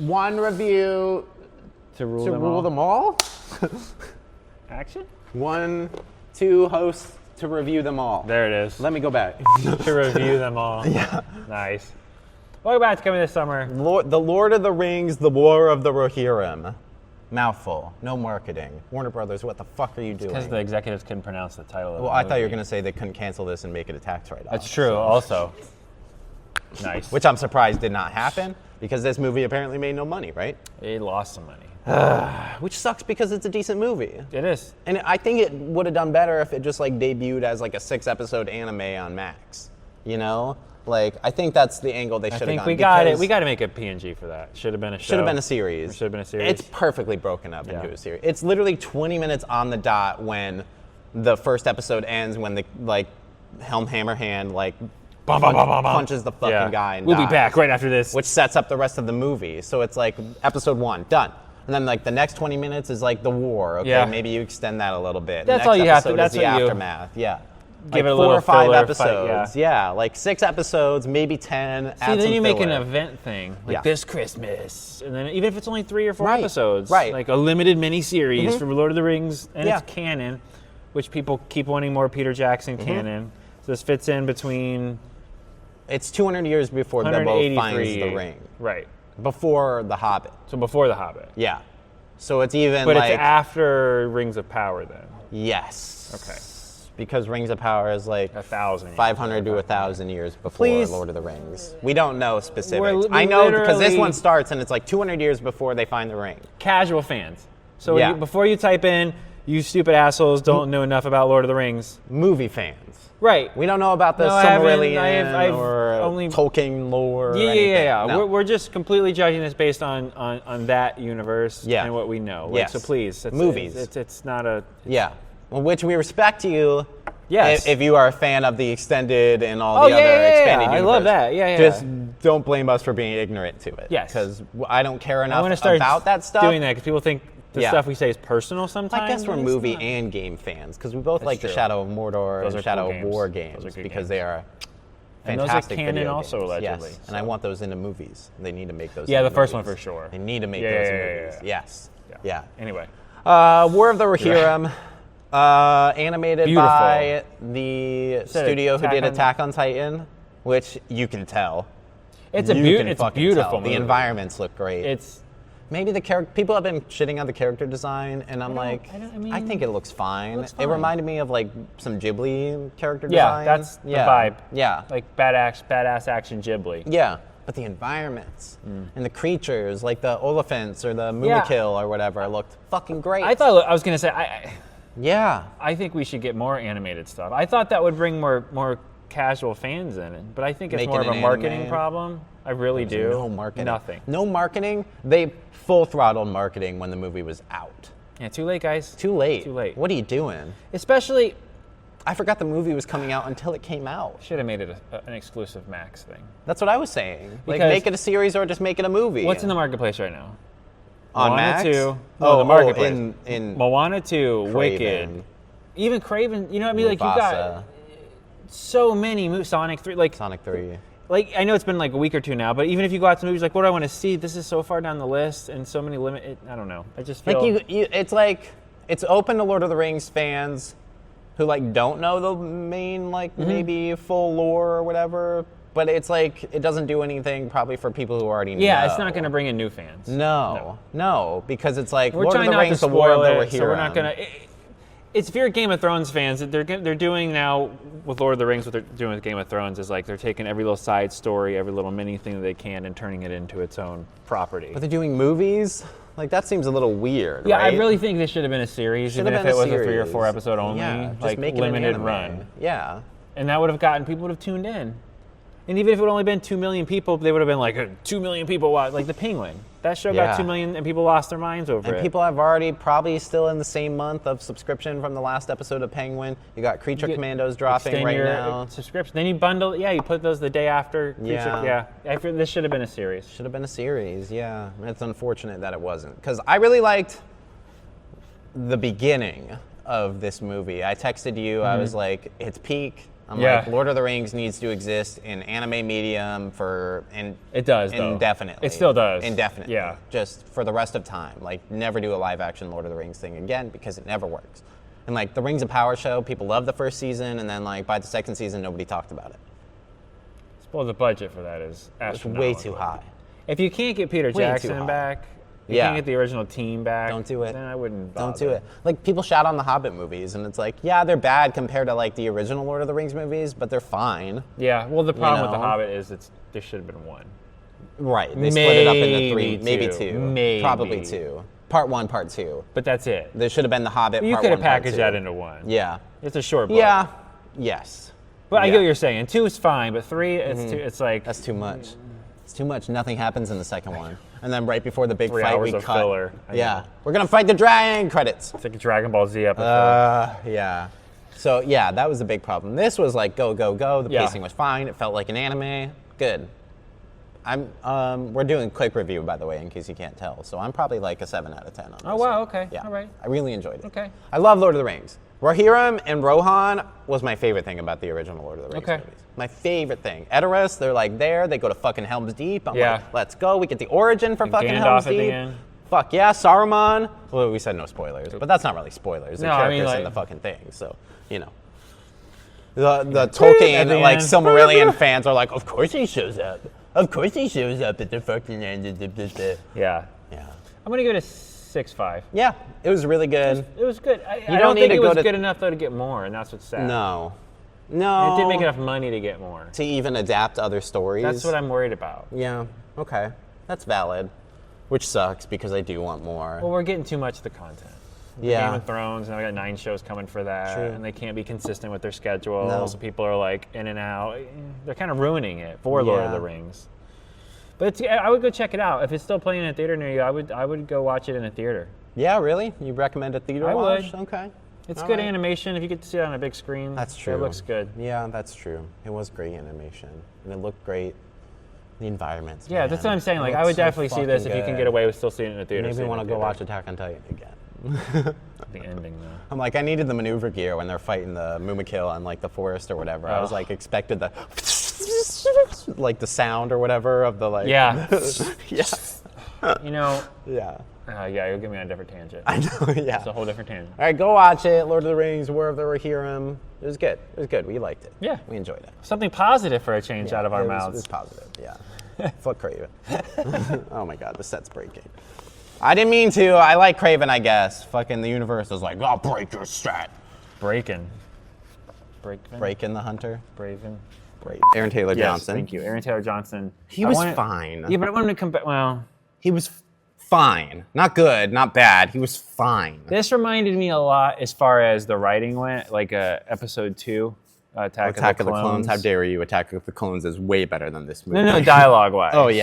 One review to rule them all. Action. 1, 2 hosts to review them all. There it is. Let me go back. To review them all. Yeah. Nice. Welcome back to Coming This Summer. The Lord of the Rings, the War of the Rohirrim. Mouthful. No marketing. Warner Brothers, what the fuck are you doing? Because the executives couldn't pronounce the title of the Well, I movie. thought you were going to say they couldn't cancel this and make it a tax write-off. That's true, also. Nice. Which I'm surprised did not happen, because this movie apparently made no money, right? It lost some money. Which sucks because it's a decent movie. It is. And I think it would have done better if it just like debuted as like a 6-episode anime on Max. You know? Like, I think that's the angle they should have gone. I think we got it. We got to make a PNG for that. Should have been a show. Should have been a series. Should have been a series. It's perfectly broken up into a series. It's literally 20 minutes on the dot when the first episode ends, when the like Helm Hammerhand like punches the fucking guy and we'll dies, be back right after this. which sets up the rest of the movie. So it's like episode 1 done. And then like the next 20 minutes is like the war. Okay, maybe you extend that a little bit. That's the all next you have to. episode That's is the what you aftermath. Yeah. Give like it a 4 little or 5 filler episodes. fight, yeah, like 6 episodes, maybe 10. See, then you make an filler. event thing, like this Christmas, and then even if it's only 3 or 4 Right, episodes, right. like a limited mini-series for Lord of the Rings, and Yeah. it's canon, which people keep wanting more Peter Jackson canon. So this fits in between It's 200 years before Bilbo finds the ring. Right. Before The Hobbit. So before The Hobbit. Yeah. So it's even But like... it's after Rings of Power then. Yes. Okay. Because Rings of Power is like 1,000 years. 500 to 1,000 years before Please. Lord of the Rings. We don't know specifics. We I know because this literally- one starts and it's like 200 years before they find the ring. Casual fans. So Yeah. before you type in, you stupid assholes don't know enough about Lord of the Rings. Movie fans. Right. We don't know about the No, I haven't. Silmarillion I've or only- Tolkien lore or Yeah. anything. No. We're just completely judging this based on that universe and what we know. Like, Yes. So please, Movies. It's not a. Yeah. Well, which we respect you. Yes. If you are a fan of the extended and all the other expanded universe. I love that. Yeah. Just don't blame us for being ignorant to it. Yes. Because I don't care I want to enough start about that stuff. doing that because people think the stuff we say is personal sometimes. I guess we're and it's movie not. and game fans because we both like true. the Shadow of Mordor Those and are Shadow cool of games. War Those games are good because games. they are And those are fantastic canon video also, games. allegedly, Yes, so. and I want those into movies. They need to make those. Yeah, into the first one movies. for sure. They need to make Yeah, those yeah, in yeah, movies. yeah. Yes. Yeah. Anyway. War of the Rohirrim, animated Beautiful. by the studio who Attack did on- Attack on Titan, which you can tell. It's You a can it's a fucking beautiful tell. movie. The environments look great. It's Maybe the character. People have been shitting on the character design, and I'm I like, mean, I think it looks fine. looks It fine. reminded me of like some Ghibli character yeah, design. that's the vibe. Yeah, Like badass action Ghibli. yeah. But the environments and the creatures, like the Oliphants or the Mumakil or whatever, looked fucking great. I was gonna say Yeah. I think we should get more animated stuff. I thought that would bring more casual fans in it, but I think it's Making more of a an marketing anime. problem. I really do. No marketing. Nothing. No marketing. They full throttled marketing when the movie was out. Yeah, too late, guys. Too late. Too late. What are you doing? Especially, I forgot the movie was coming out until it came out. should have made it an exclusive Max thing. That's what I was saying. Like, Because- make it a series or just make it a movie. What's in the marketplace right now? On Moana Max? 2. No, the marketplace. in Moana 2, Wicked. Craven, Even Craven, you know what I mean? Like, you Mufasa, got so many movies. Sonic 3. Sonic 3. Like, I know it's been like a week or two now, but even if you go out to movies, like, what do I want to see? This is so far down the list and so many I don't know. I just feel... Like, it's like, it's open to Lord of the Rings fans who, like, don't know the main, like, maybe full lore or whatever, but it's like, it doesn't do anything probably for people who already know. Yeah, it's not going to bring in new fans. No, because it's like, We're Lord of trying the not Rings, to the War of spoil the it, so we're not Rohirrim. going to... It's if you're Game of Thrones fans, they're doing now with Lord of the Rings, what they're doing with Game of Thrones is like they're taking every little side story, every little mini thing that they can and turning it into its own property. But they're doing movies? Like, that seems a little weird, Yeah, right? I really think this should have been a series, Should've even if been it a was a 3 or series. 4 episode only, Yeah, just like make it an limited anime. run. Yeah. And that would have gotten, people would have tuned in. And even if it would only been 2 million people, they would have been like, 2 million people watch, like The Penguin. That show got 2 million and people lost their minds over it. And people have already probably still in the same month of subscription from the last episode of Penguin. You got Creature Commandos dropping Extend right your now. subscription. Then you bundle, you put those the day after. Yeah. I feel this should have been a series. Should have been a series, yeah. It's unfortunate that it wasn't. Because I really liked the beginning of this movie. I texted you, I was like, it's peak I'm Yeah. like, Lord of the Rings needs to exist in anime medium It does, though. indefinitely. It still does. Indefinitely. Yeah. Just for the rest of time. Like, never do a live action Lord of the Rings thing again because it never works. And like the Rings of Power show, people loved the first season, and then like by the second season, nobody talked about it. I suppose the budget for that is It's astronomical. way too high. If you can't get Peter Way too Jackson high. back, you Yeah. can't get the original team back. Don't do it. Then I wouldn't bother. Don't do it. Like, people shout on the Hobbit movies, and it's like, yeah, they're bad compared to like the original Lord of the Rings movies, but they're fine. Yeah. Well, the problem with the know? Hobbit is there should have been one. Right. They split it up into Maybe three, maybe two. two. Maybe. Probably two. Part 1, Part 2. But that's it. There should have been the Hobbit. You part could have 1, part packaged 2. that into one. Yeah. It's a short book. Yeah. Yes. But I Yeah. get what you're saying. 2 is fine, but 3, it's too. It's like That's too much. It's too much. Nothing happens in the second one. And then right before the big 3 fight, hours we of cut. filler. I Yeah. know. We're gonna fight the dragon. Credits. It's like a Dragon Ball Z episode. Yeah. So yeah, that was the big problem. This was like go, go, go. The Yeah. pacing was fine. It felt like an anime. Good. We're doing a quick review, by the way, in case you can't tell. So I'm probably like a 7 out of 10 on this. Oh, wow, one. okay, Yeah. all right. I really enjoyed it. Okay. I love Lord of the Rings. Rohirrim and Rohan was my favorite thing about the original Lord of the Rings Okay. movies. My favorite thing. Edoras, they're like there. They go to fucking Helm's Deep. I'm Yeah. like, let's go. We get the origin for fucking Gandalf Helm's at the Deep. end. Fuck yeah, Saruman. Well, we said no spoilers, but that's not really spoilers. The No, I characters mean, like- in the fucking thing, so you know. The Tolkien, At the like end. Silmarillion fans are like, of course he shows up. Of course he shows up at the fucking end. Yeah. Yeah. I'm gonna give it a 6.5. Yeah, it was really good. It was good. I don't don't need think to it go was to- good enough though to get more, and that's what's sad. No. And No. it didn't make enough money to get more. To even adapt other stories. That's what I'm worried about. Yeah, okay. That's valid. Which sucks because I do want more. Well, we're getting too much of the content. Yeah. Game of Thrones, and I got 9 shows coming for that, True. and they can't be consistent with their schedule. No. So people are like in and out. They're kind of ruining it for Lord of Yeah. the Rings. But I would go check it out if it's still playing in a theater near you. I would go watch it in a theater. Yeah, really? You recommend a theater I watch? would. Okay. It's All good right. animation. If you get to see it on a big screen, That's true. It looks good. Yeah, that's true. It was great animation, and it looked great. The environments. Yeah, that's what I'm saying. It Like, I looked would so definitely see this if fucking you can good. get away with still seeing it in a theater. Maybe see it in want a to go theater. watch Attack on Titan again. The ending though. I'm like, I needed the maneuver gear when they're fighting the Mumakil on like the forest or whatever. I was Oh. like expected the like the sound or whatever of the like. Yeah. yeah. You know. Yeah. Yeah, you'll get me on a different tangent. I know. Yeah. It's a whole different tangent. All right, go watch it. Lord of the Rings, War of the Rohirrim. It was good. It was good. We liked it. Yeah. We enjoyed it. Something positive for a change out of our it mouths. Was, it was positive. Yeah. Fuck Craven. Oh my God, the set's breaking. I didn't mean to. I like Craven, I guess. Fucking the universe is like, I'll break your set. Breaking. Breaking the Hunter. Braven. Great. Aaron Taylor Yes, Johnson. thank you. Aaron Taylor Johnson. He was fine. Yeah, but I want him to come back. Well, He was fine. Not good, not bad. He was fine. this reminded me a lot as far as the writing went, like episode 2, Attack Attack of the Clones. How dare you? Attack of the Clones is way better than this movie. No, dialogue-wise. Oh, yeah.